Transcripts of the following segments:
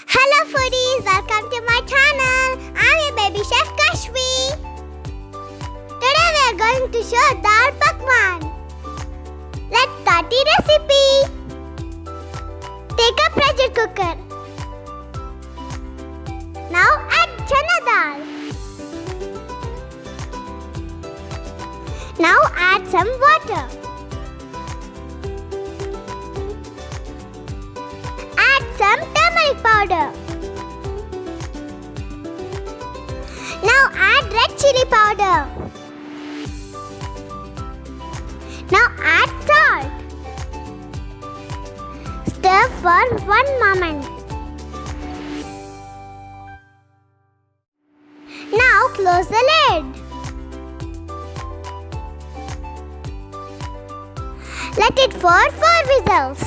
Hello foodies, welcome to my channel. I'm your baby chef Kashvi. Today we are going to show Dal Pakwan. Let's start the recipe. Take a pressure cooker. Now add chana dal. Now add some water. Add some turmeric powder. Now add red chili powder. Now add salt. Stir for 1 moment. Now close the lid. Let it for 4 whistles.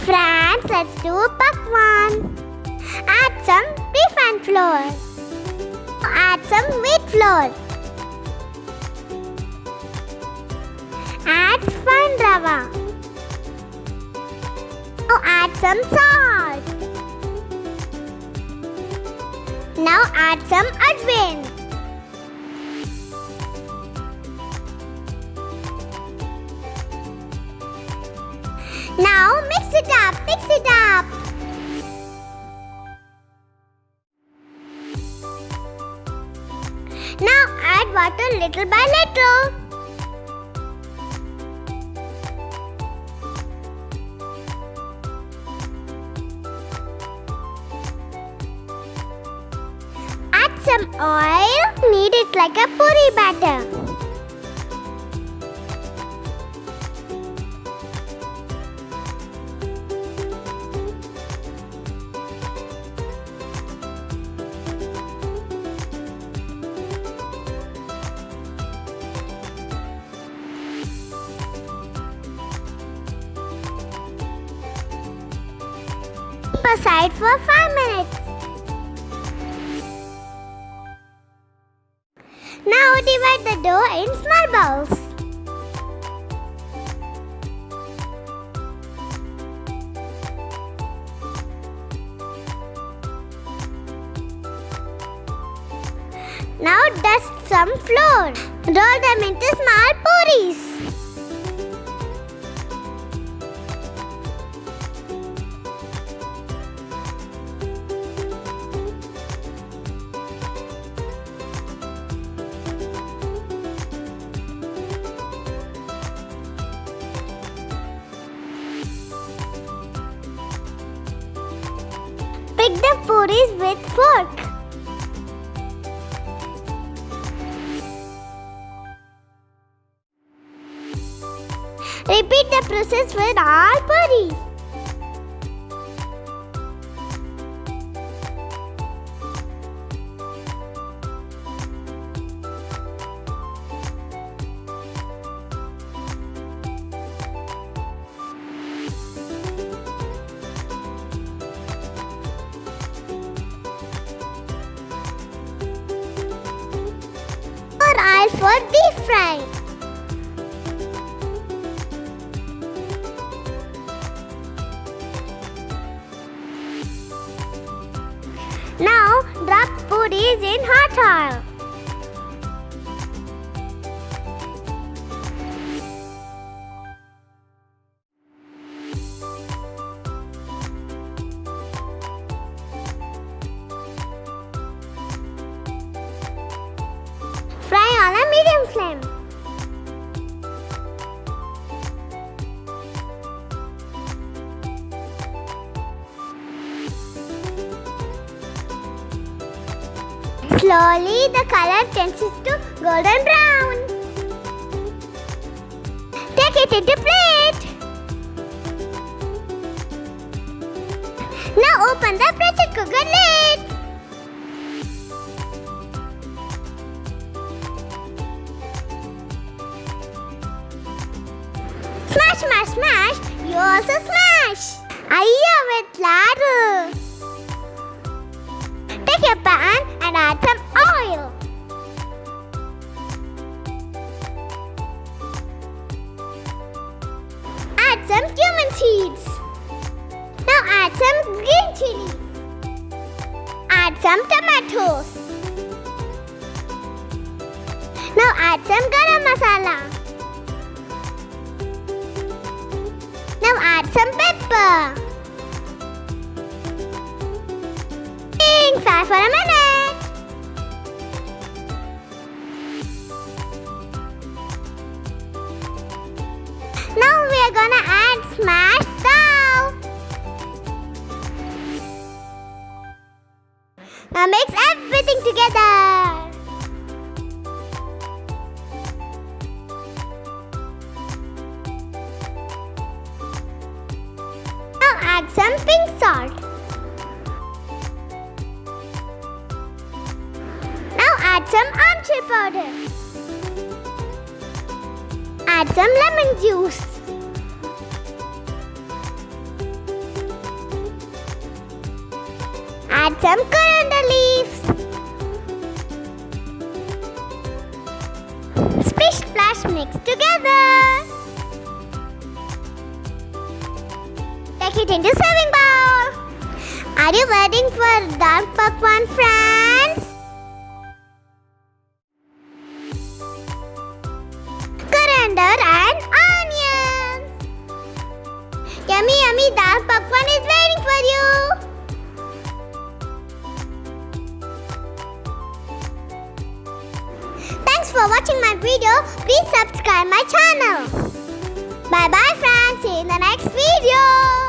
Friends, let's do Pakwan. Add some refined flour. Add some wheat flour. Add fine rava. Now add some salt. Now add some ajwain. Now mix it up, Now add water little by little. Add some oil, knead it like a puri batter. Aside for 5 minutes. Now divide the dough in small balls. Now dust some flour. Roll them into small puris. Pick the puris with fork. Repeat the process with all puris. Oil for deep fry. Now drop puris in hot oil. Fry on a medium flame. Slowly the color changes to golden brown. Take it into plate. Now open the pressure cooker lid. Smash, smash, smash. You also smash. Ayya with laddu. Take a pan and add some oil. Add some cumin seeds. Now add some green chili. Add some tomatoes. Now add some garam masala. Now add some pepper. Fry for a minute. Now we are gonna add smashed dal. Now mix everything together. Now add some pink salt. Add some amchur powder. Add some lemon juice. Add some coriander leaves. Splish splash mix together. Take it into serving bowl. Are you waiting for Dal Pakwan, friends? And onions. Yummy, yummy Dal Pakwan is waiting for you. Thanks for watching my video. Please subscribe my channel. Bye bye friends. See you in the next video.